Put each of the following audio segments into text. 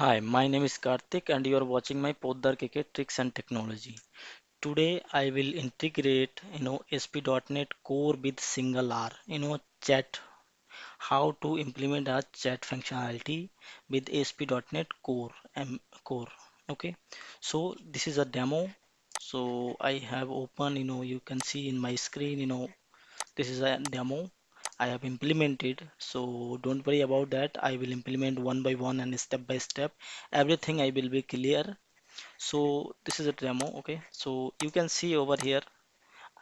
Hi, my name is Karthik and you are watching my Poddar KK Tricks and Technology. Today I will integrate, ASP.NET Core with SignalR, chat, how to implement a chat functionality with ASP.NET Core. Okay, so this is a demo. So I have opened, you can see in my screen, this is a demo I have implemented, so don't worry about that. I will implement one by one and step by step. Everything I will be clear. So this is a demo, okay? So you can see over here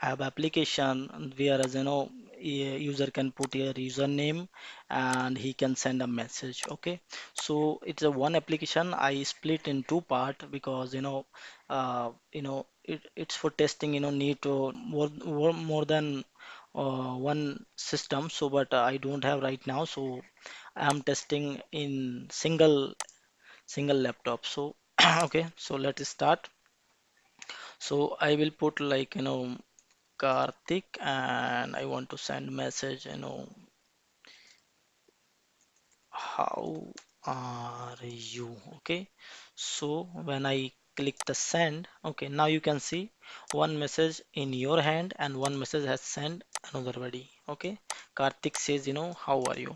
I have application where as user can put a username and he can send a message. Okay, so it's a one application. I split in two part because it's for testing. Need to more than one system. So but I don't have right now. So I'm testing in single laptop. So okay, so let's start. So I will put like Karthik and I want to send message, how are you? Okay. So when I click the send, okay, now you can see one message in your hand and one message has sent another body. Okay. Karthik says, how are you?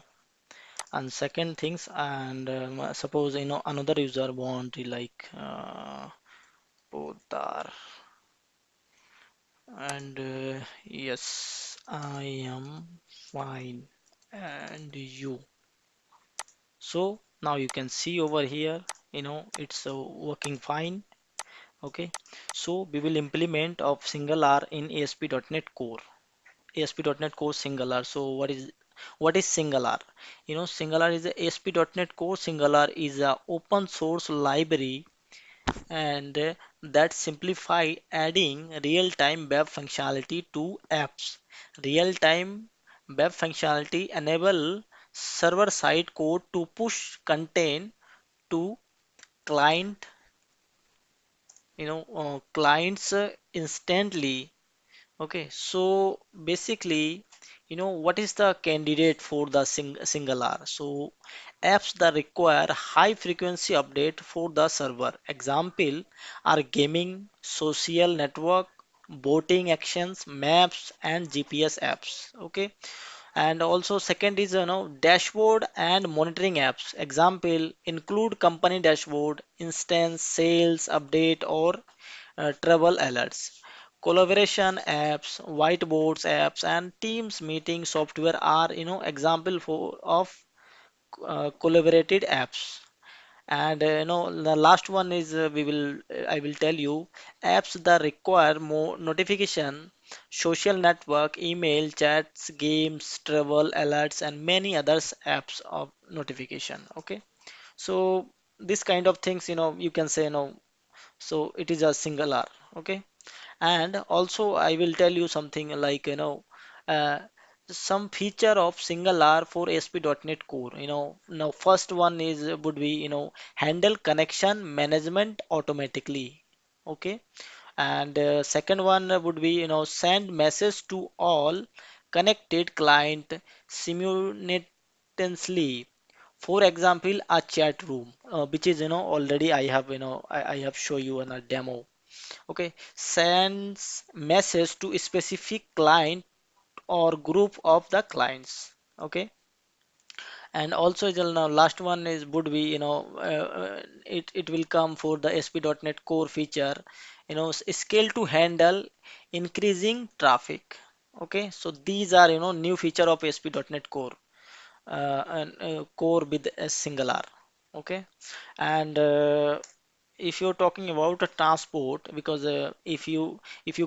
And second things, and suppose, another user want like, Poddar and yes, I am fine. And you? So now you can see over here, it's working fine. Okay, so we will implement of single R in ASP.NET Core. ASP.NET Core single R. So what is single R? Single R is a ASP.NET Core. Single R is a open source library and that simplify adding real-time web functionality to apps. Real-time web functionality enable server-side code to push content to client, clients instantly. Okay, so basically, what is the candidate for the single R? So apps that require high frequency update for the server. Example are gaming, social network, boating actions, maps, and GPS apps. Okay, and also second is dashboard and monitoring apps. Example include company dashboard, instance, sales update, or travel alerts. Collaboration apps, whiteboards apps, and Teams meeting software are example for of collaborated apps. And the last one is I will tell you apps that require more notification, social network, email, chats, games, travel alerts, and many others apps of notification. Okay, so this kind of things you can say so it is a single R. Okay, and also I will tell you something like uh, some feature of single R for ASP.NET Core. Now first one is would be handle connection management automatically. Okay, and second one would be send message to all connected client simultaneously. For example, a chat room, which is already I have I have show you in a demo. Okay, sends message to a specific client or group of the clients. Okay, and also the last one is would be it will come for the ASP.NET Core feature, scale to handle increasing traffic. Okay, so these are new feature of ASP.NET Core, and core with a single R. Okay, and if you're talking about a transport, because if you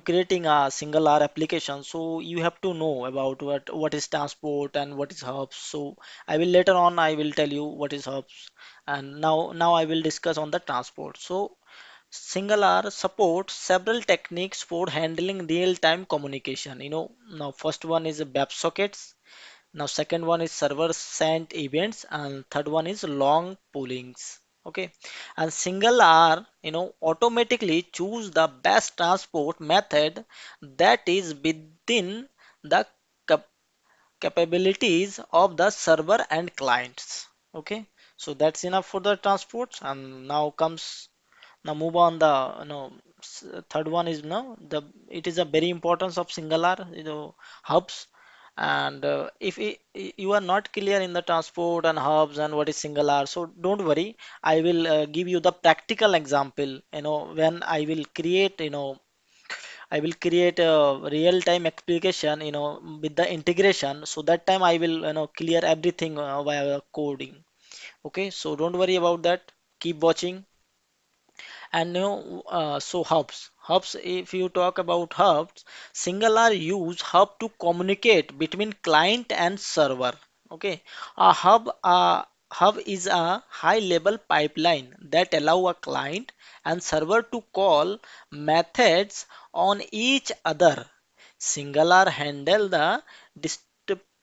creating a single R application, so you have to know about what is transport and what is hubs. So I will tell you what is hubs, and now I will discuss on the transport. So single R supports several techniques for handling real-time communication. Now first one is WebSockets. Now second one is server sent events, and third one is long poolings. Okay, and single R automatically choose the best transport method that is within the cap capabilities of the server and clients. Okay, So that's enough for the transports. And now move on the third one is now the it is a very importance of singular hubs. And if you are not clear in the transport and hubs and what is singular, so don't worry. I will give you the practical example. When I will create a real-time application, with the integration. So that time I will, clear everything via coding. Okay, so don't worry about that. Keep watching. And so hubs, if you talk about hubs, singular use hub to communicate between client and server. Okay, a hub is a high level pipeline that allow a client and server to call methods on each other. Singular handle the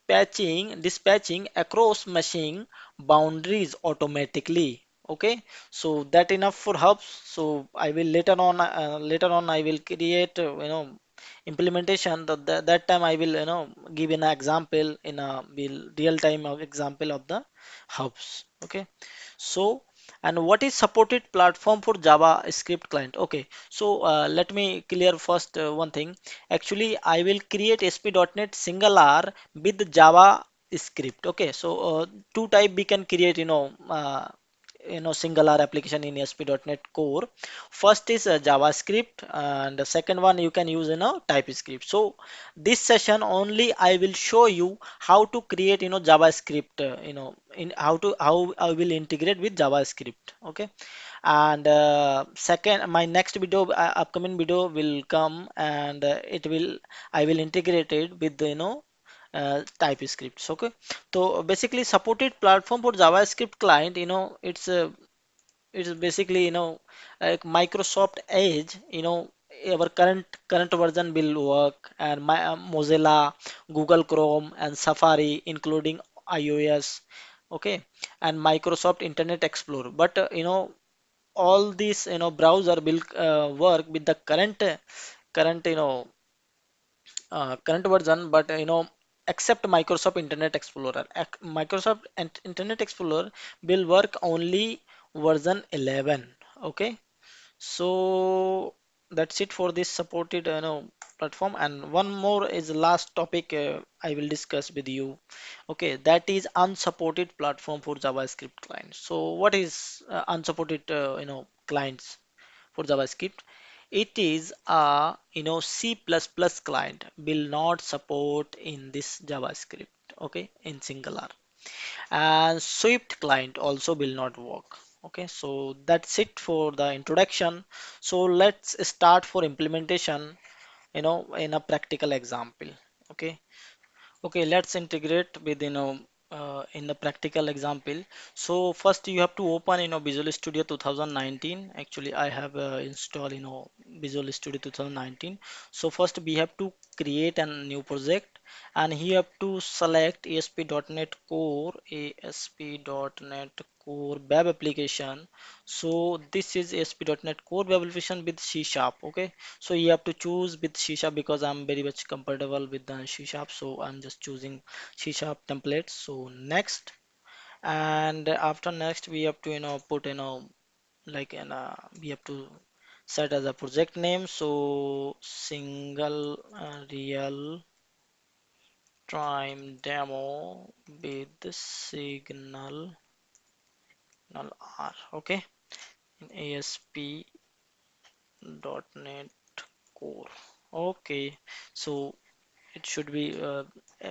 dispatching across machine boundaries automatically. Okay, so that enough for hubs. So I will later on I will create implementation. That time I will give an example in a real time example of the hubs. Okay, so and what is supported platform for JavaScript client? Okay, so let me clear first one thing. Actually, I will create ASP.NET SignalR with JavaScript. Okay, so two type we can create, single R application in ASP.NET Core. First is JavaScript, and the second one you can use TypeScript. So this session only I will show you how to create JavaScript, in how I will integrate with JavaScript. Okay, and second, my next video, upcoming video will come, and I will integrate it with TypeScript. Okay, so basically supported platform for JavaScript client, it's basically like Microsoft Edge, our current version will work, and Mozilla, Google Chrome, and Safari, including iOS. Okay, and Microsoft Internet Explorer. But all these browser will work with the current current version, but except Microsoft Internet Explorer. Microsoft Internet Explorer will work only version 11. Okay, so that's it for this supported platform. And one more is the last topic I will discuss with you. Okay, that is unsupported platform for JavaScript clients. So what is unsupported clients for JavaScript? It is a C++ client will not support in this JavaScript. Okay, in singular, and Swift client also will not work. Okay, so that's it for the introduction. So let's start for implementation, in a practical example. Okay, okay, let's integrate with in the practical example. So first you have to open Visual Studio 2019. Actually, I have installed Visual Studio 2019. So first we have to create a new project, and here you have to select ASP.NET Core, ASP.NET Core web application. So this is ASP.NET Core web application with C Sharp. Okay, so you have to choose with C Sharp because I'm very much comfortable with the C Sharp, so I'm just choosing C Sharp templates. So next, and after next we have to put like we have to set as a project name. So single real time demo with signal R. Okay, in ASP.NET Core. Okay, so it should be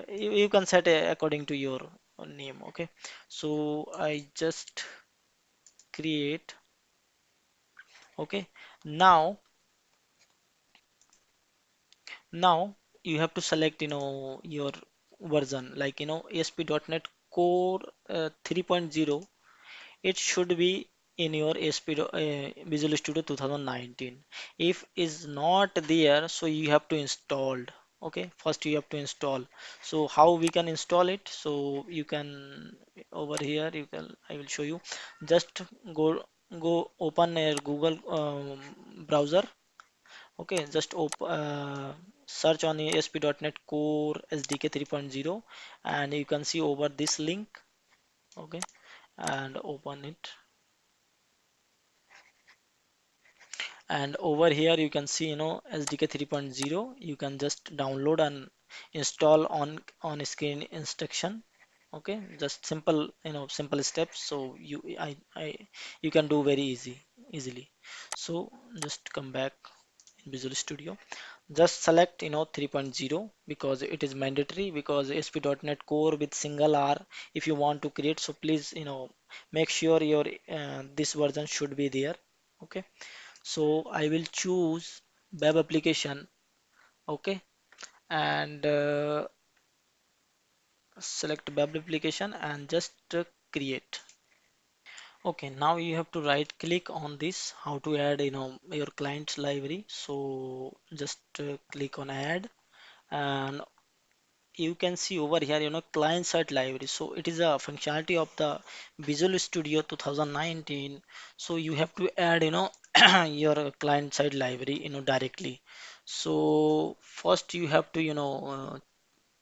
you can set according to your name. Okay, so I just create. Okay, now now you have to select your version, like ASP.NET Core 3.0. It should be in your Visual Studio 2019. If is not there, so you have to install. Okay, first you have to install. So how we can install it? So you can over here you can I will show you. Just go open a Google browser. Okay, just search on ASP.NET Core SDK 3.0, and you can see over this link. Okay, and open it. And over here you can see, SDK 3.0. You can just download and install on screen instruction. Okay, just simple, simple steps. So you can do very easily. So just come back in Visual Studio. Just select 3.0 because it is mandatory, because ASP.NET Core with single R if you want to create. So please make sure your this version should be there. Okay, so I will choose web application. Okay, and select web application and just create. Okay, now you have to right click on this, how to add your client's library. So just click on add, and you can see over here client side library. So it is a functionality of the Visual Studio 2019. So you have to add your client side library directly. So first you have to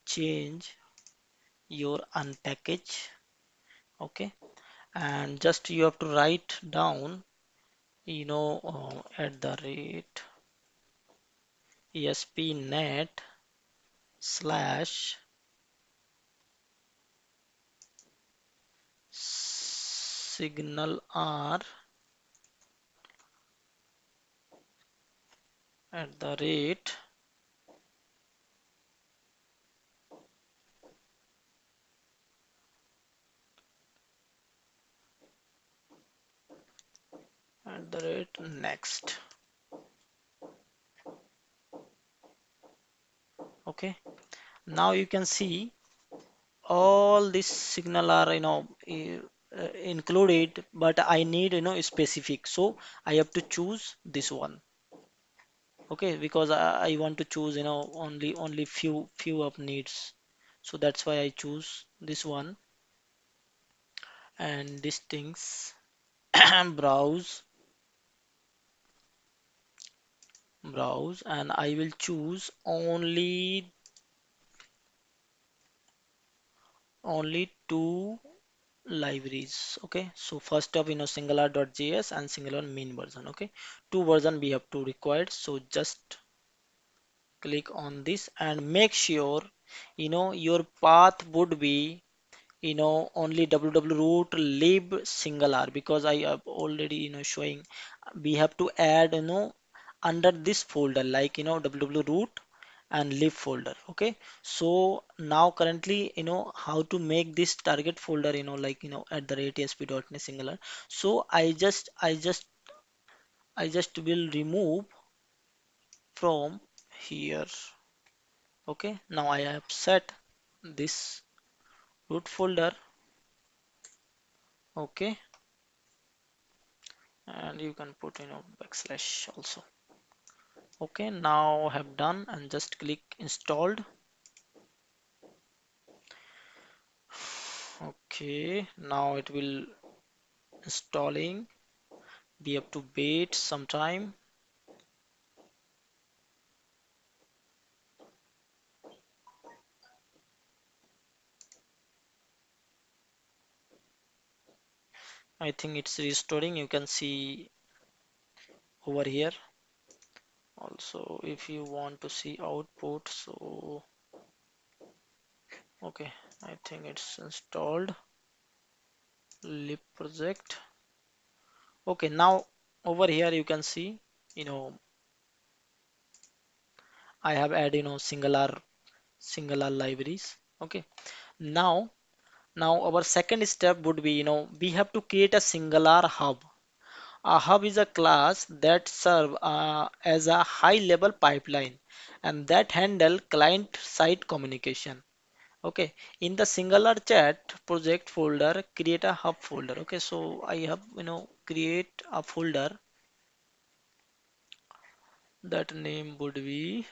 change your unpackage. Okay, and just you have to write down at the rate espnet slash signal r at the rate next. Okay, now you can see all this signal are included, but I need specific, so I have to choose this one. Okay, because I want to choose only few of needs, so that's why I choose this one. And these things browse, and I will choose only two libraries. Okay, so first up SignalR.js and SignalR main version. Okay, two version we have to required. So just click on this and make sure your path would be only www root lib single r, because I have already showing we have to add under this folder, like www root and lib folder. Okay, so now currently how to make this target folder like at the rate ASP.NET singular. So I just will remove from here. Okay, now I have set this root folder. Okay, and you can put backslash also. Okay, now I have done, and just click installed. Okay, now it will installing. We have to wait some time. I think it's restoring. You can see over here. Also, if you want to see output, so okay, I think it's installed. Lib project. Okay, now over here you can see, you know, I have added, single R libraries. Okay, now our second step would be, we have to create a single R hub. A hub is a class that serve as a high level pipeline and that handle client side communication. Okay, in the singular chat project folder, create a hub folder. Okay, so I have, create a folder. That name would be,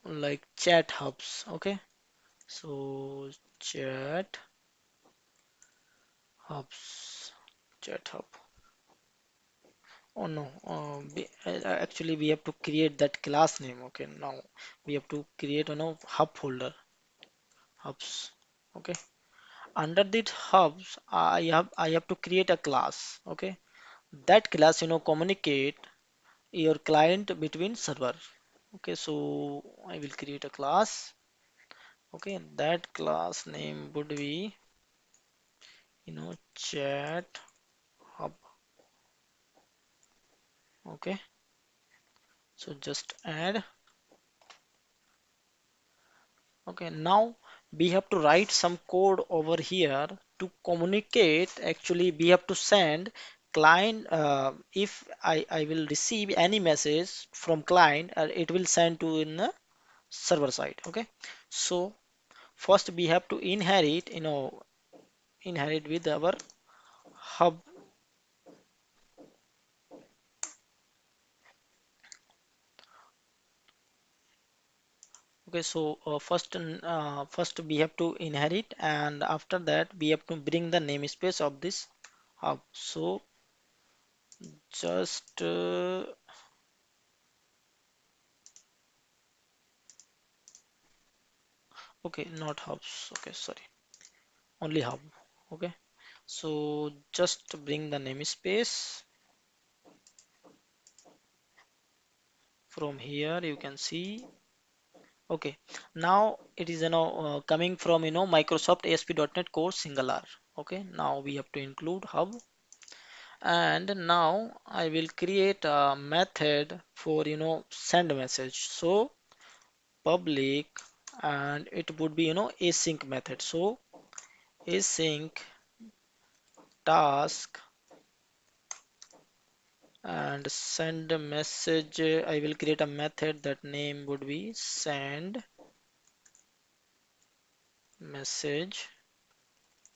like chat hubs. Okay, so chat hubs, chat hub. Oh no, actually we have to create that class name. Okay, now we have to create hub folder, hubs. Okay, Under the hubs, I have to create a class. Okay, that class communicate your client between server. Okay, so I will create a class. Okay, that class name would be chat hub. Okay, so just add. Okay, now we have to write some code over here to communicate. Actually, we have to send client. If I will receive any message from client, it will send to in the server side. Okay, so first we have to inherit with our hub. Okay, so first we have to inherit, and after that we have to bring the namespace of this hub. So just okay, not hubs. Okay, sorry, only hub. Okay, so just bring the namespace from here. You can see. Okay, now it is coming from Microsoft ASP.NET Core SignalR. Okay, now we have to include hub, and now I will create a method for send message. So public, and it would be async method. So async task and send a message. I will create a method that name would be send message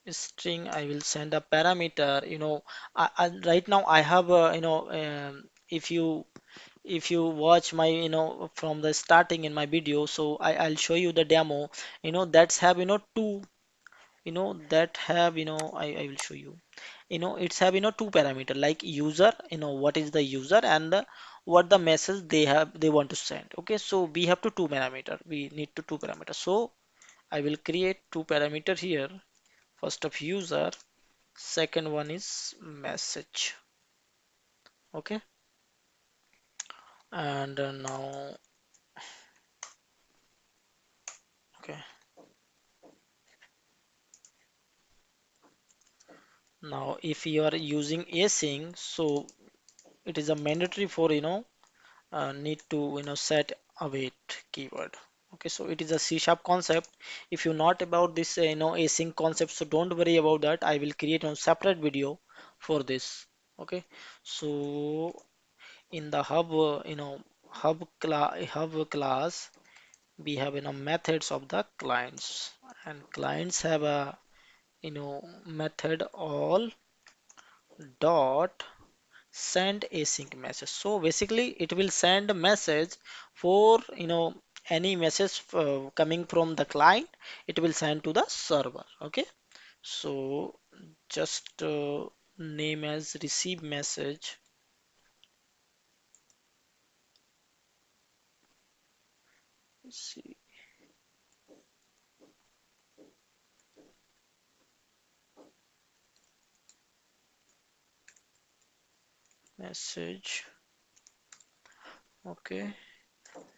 string. I will send a parameter. Right now I have if you watch my from the starting in my video, so I'll show you the demo. That's have two that have I will show you. It's have two parameter like user, what is the user, and what the message they want to send. Okay, so we have to two parameter, we need to two parameter. So I will create two parameter here. First of user, second one is message. Okay, and now okay, now if you are using async, so it is a mandatory for need to set await keyword. Okay, so it is a C sharp concept. If you not about this async concept, so don't worry about that. I will create a separate video for this. Okay, so in the hub class, we have methods of the clients, and clients have a method all dot send async message. So basically it will send a message for any message coming from the client, it will send to the server. Okay, so just name as receive message. See message. Okay,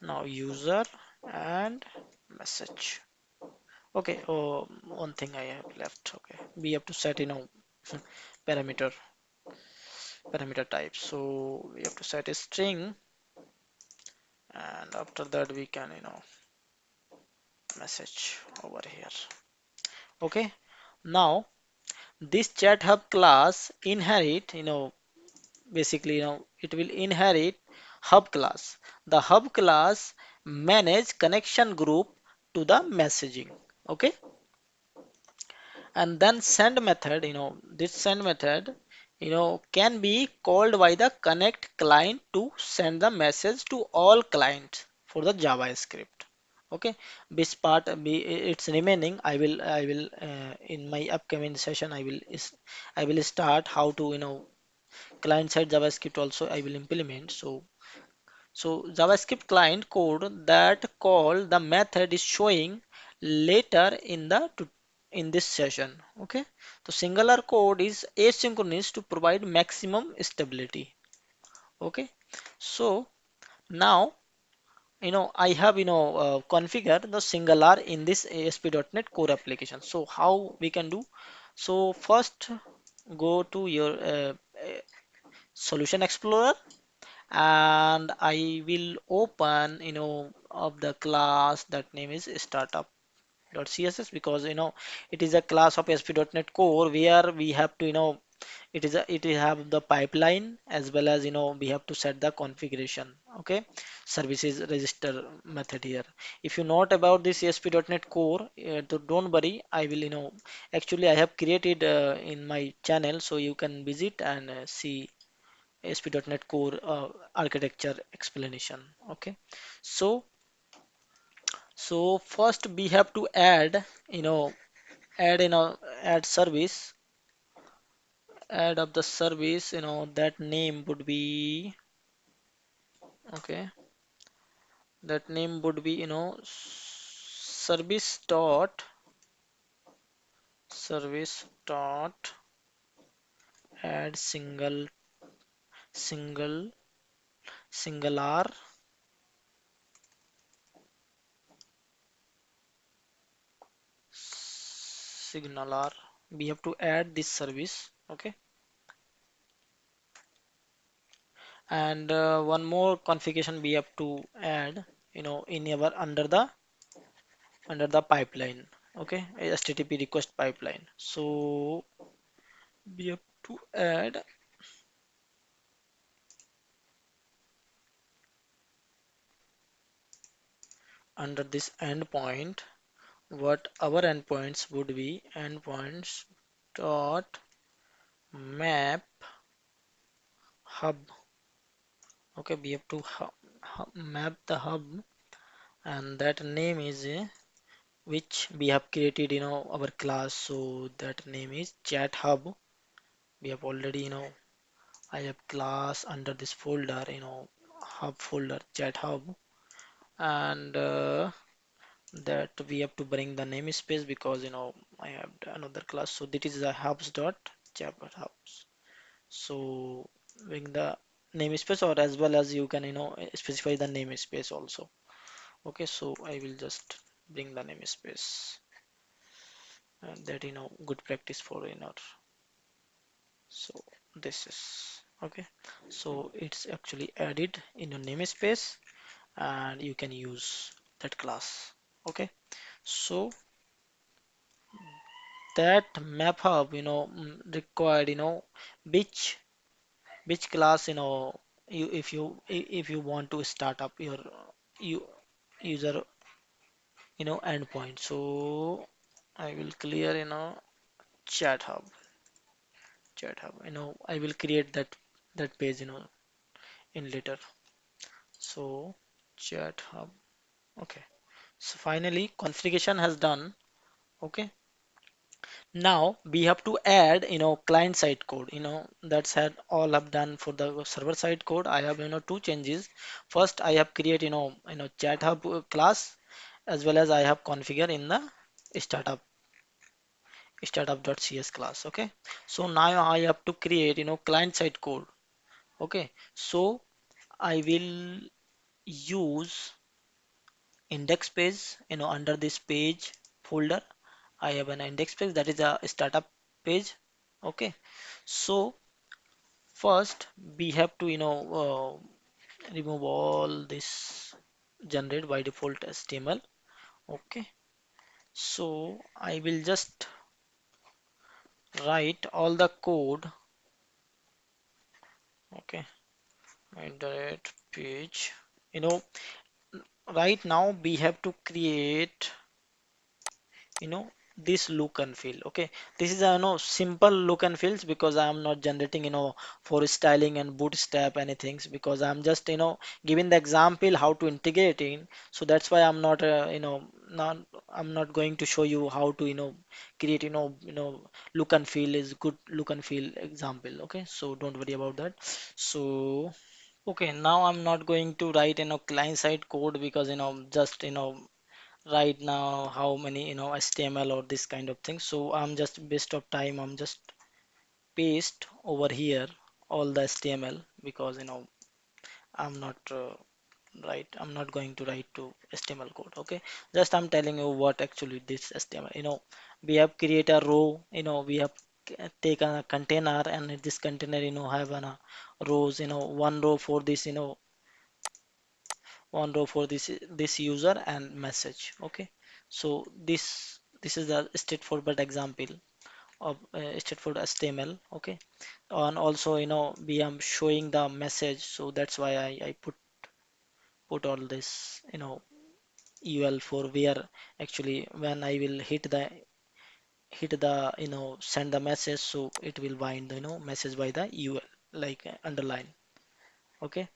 now user and message. Okay, one thing I have left. Okay, we have to set parameter parameter type. So we have to set a string, and after that we can message over here. Okay, now this chat hub class inherit basically it will inherit hub class. The hub class manage connection group to the messaging. Okay, and then send method, this send method can be called by the connect client to send the message to all clients for the javascript. Okay, this part it's remaining. I will in my upcoming session I will start how to client side javascript also I will implement. So javascript client code that call the method is showing later in the tutorial. in this session. Okay, so SignalR code is asynchronous to provide maximum stability. Okay, so now I have configured the SignalR in this ASP.NET Core application. So how we can do? So first go to your Solution Explorer, and I will open of the class that name is startup.css, because it is a class of ASP.NET Core where we have to it is have the pipeline, as well as we have to set the configuration. Okay, services register method here. If you not about this ASP.NET Core, don't worry, I will actually I have created in my channel, so you can visit and see ASP.NET Core architecture explanation. Okay, so first we have to add add add service, add up the service, that name would be, okay, that name would be service dot add single single R signal R. We have to add this service. Okay, and one more configuration we have to add, in our under the pipeline. Okay, HTTP request pipeline. So we have to add under this endpoint, what our endpoints would be: endpoints dot map hub. Okay, we have to map the hub, and that name is which we have created our class. So that name is chat hub. We have already I have class under this folder, hub folder, chat hub, and that we have to bring the namespace, because I have another class. So this is a hubs dot java hubs. So bring the namespace, or as well as you can specify the namespace also. Okay, so I will just bring the namespace, and that good practice for so this is okay. So it's actually added in your namespace, and you can use that class. Okay, so that map hub required which class if you want to start up your you user endpoint. So I will clear chat hub I will create that page in later. So chat hub. Okay, so finally configuration has done. Okay, now we have to add client side code. That's had all I've done for the server side code. I have two changes. First, I have create chat hub class, as well as I have configure in the startup startup.cs class. Okay, so now I have to create client side code. Okay, so I will use index page under this page folder. I have an index page, that is a startup page. Okay, so first we have to remove all this generate by default HTML. Okay, so I will just write all the code. Okay, indirect page. you know right now we have to create this look and feel. Okay, this is a simple look and feels, because I am not generating for styling and bootstrap anything, because I'm just giving the example how to integrate in. So that's why I'm not not I'm not going to show you how to create look and feel is good look and feel example. Okay, so don't worry about that. So okay, now I'm not going to write client side code, because just right now how many HTML or this kind of thing. So I'm just based of time, I'm just paste over here all the HTML because I'm not right, I'm not going to write to HTML code. Okay, just I'm telling you what actually this HTML, we have create a row, we have taken a container, and in this container have an rows, one row for this, one row for this user and message. Okay, so this is the straightforward example of straightforward HTML. Okay, and also we am showing the message, so that's why I put all this UL for where actually when I will hit the send the message, so it will bind the message by the UL, like underline. Okay,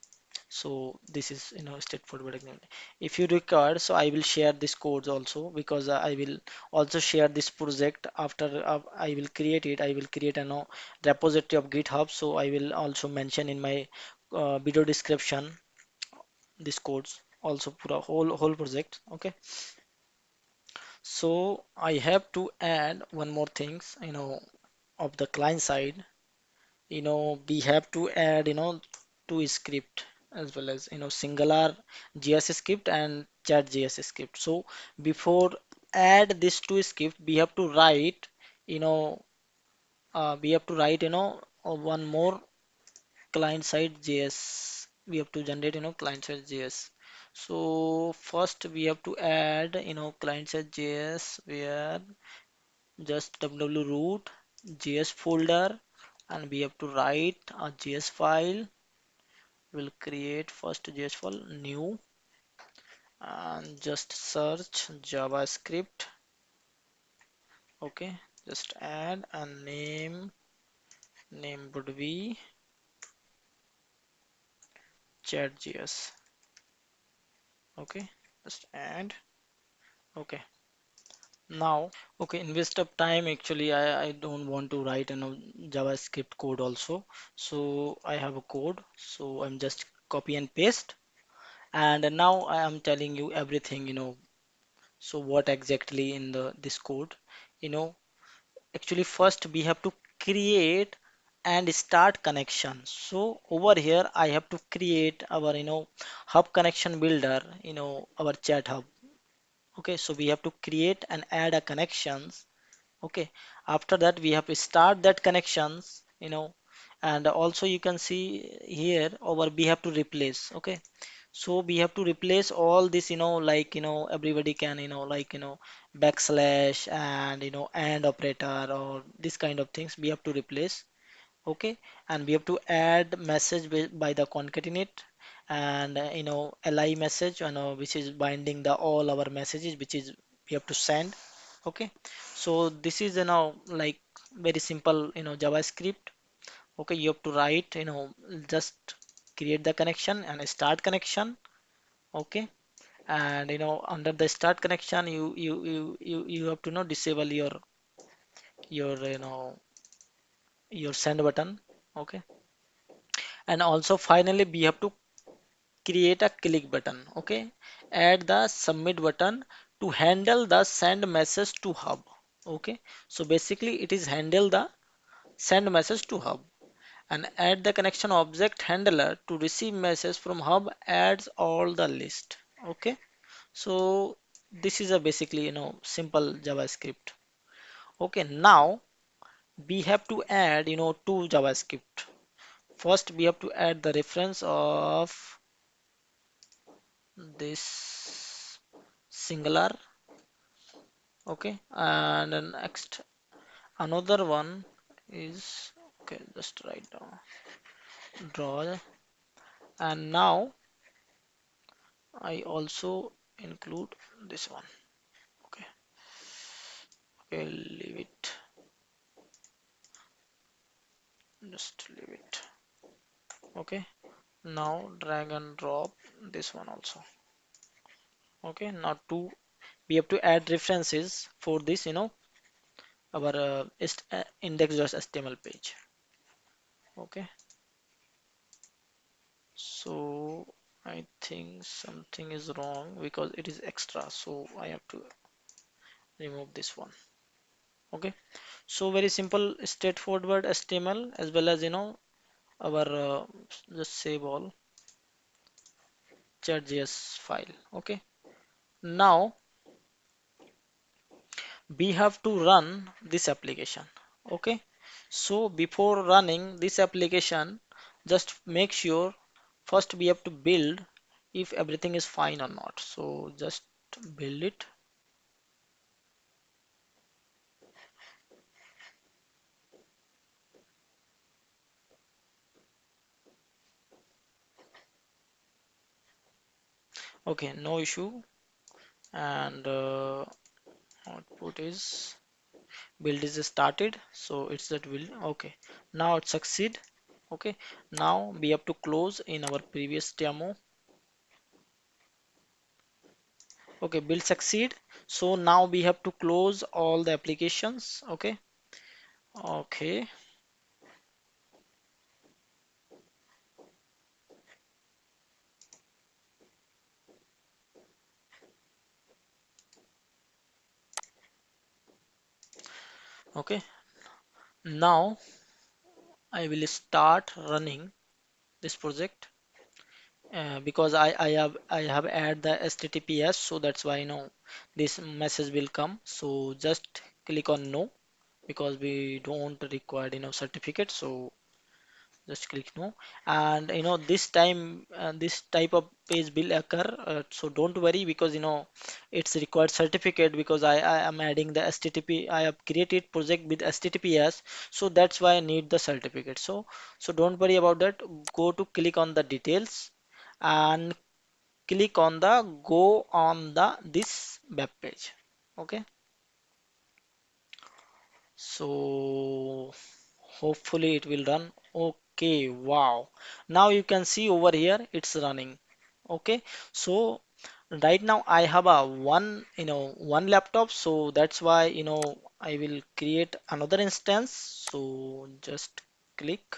so this is straightforward example. If you record, so I will share this codes also, because I will also share this project after I will create it. I will create a repository of GitHub, so I will also mention in my video description this codes also for a whole project. Okay, so I have to add one more things, of the client side. We have to add two script, as well as SignalR JS script and chat JS script. So before add these two script, we have to write you know one more client side JS. We have to generate client side JS. So first we have to add client side JS, where just www root JS folder, and we have to write a JS file. We'll create first JS file new, and just search JavaScript. Okay, just add a name would be chat.js. Okay, just add. Okay, now, okay, invest of time, actually I don't want to write JavaScript code also. So I have a code, so I'm just copy and paste, and now I am telling you everything. So what exactly in the this code, you know actually first we have to create and start connection. So over here I have to create our hub connection builder, our chat hub. Okay, so we have to create and add a connections. Okay, after that we have to start that connections, and also you can see here over we have to replace. Okay, so we have to replace all this, like everybody can backslash and and operator or this kind of things we have to replace. Okay, and we have to add message by the concatenate, and li message, which is binding the all our messages, which is we have to send. Okay, so this is like very simple JavaScript. Okay, you have to write, just create the connection and start connection. Okay, and under the start connection, you have to disable your send button. Okay, and also finally we have to create a click button. Okay, add the submit button to handle the send message to hub. Okay, so basically it is handle the send message to hub, and add the connection object handler to receive message from hub adds all the list. Okay, so this is a basically simple JavaScript. Okay, now we have to add two JavaScript. First we have to add the reference of this SignalR. Okay, and then next another one is, okay, just write down draw, and now I also include this one. Okay, okay, leave it, just leave it. Okay, now drag and drop this one also. Okay, now two, we have to add references for this, our index.html page. Okay, so I think something is wrong because it is extra, so I have to remove this one. Okay, so very simple, straightforward HTML as well as our just save all chat.js file. Okay, now we have to run this application. Okay, so before running this application, just make sure first we have to build if everything is fine or not. So just build it. Okay, no issue. And output is build is started, so it's that build. Okay, now it succeed. Okay, now we have to close in our previous demo. Okay, build succeed, so now we have to close all the applications. Okay, okay, okay, now I will start running this project because I have add the HTTPS, so that's why this message will come. So just click on no because we don't require certificate. So just click no, and this time this type of page will occur, so don't worry because it's required certificate because I am adding the HTTP. I have created project with HTTPS, so that's why I need the certificate. So don't worry about that. Go to click on the details and click on the go on the this web page. Okay, so hopefully it will run. Okay, wow. Now you can see over here it's running. Okay, so right now I have a one laptop, so that's why I will create another instance. So just click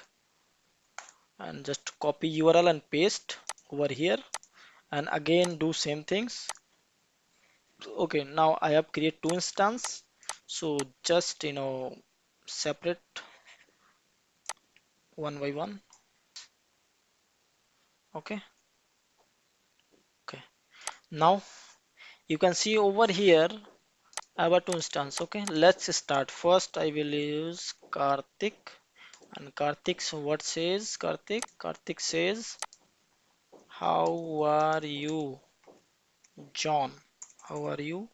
and just copy URL and paste over here and again do same things. Okay, now I have create two instance. So just separate one by one. Okay, okay. Now you can see over here I have a two instance. Okay, let's start. First I will use Karthik, and Karthik what says Karthik? Karthik says, how are you, John? How are you,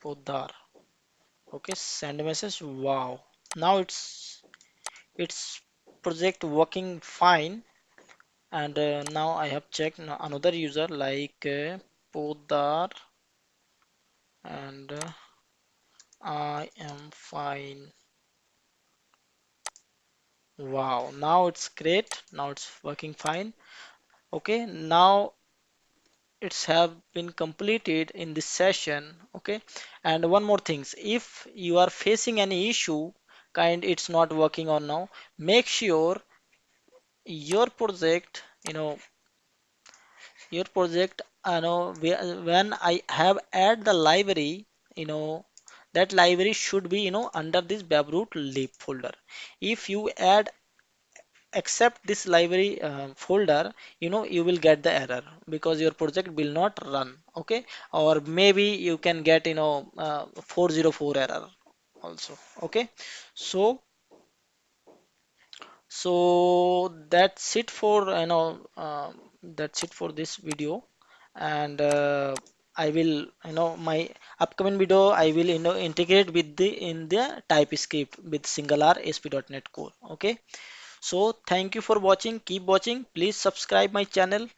Poddar? Okay, send message. Wow. Now it's project working fine, and now I have checked another user like Poddar, and I am fine. Wow, now it's great. Now it's working fine. Okay, now it's have been completed in this session. Okay, and one more things, if you are facing any issue, it's not working on now, make sure your project, when I have add the library, you know, that library should be, under this webroot lib folder. If you add except this library folder, you will get the error because your project will not run. Okay, or maybe you can get 404 error also. Okay, so that's it for that's it for this video, and I will my upcoming video I will integrate with the in the TypeScript with SignalR ASP.NET Core. Okay, so thank you for watching. Keep watching. Please subscribe my channel.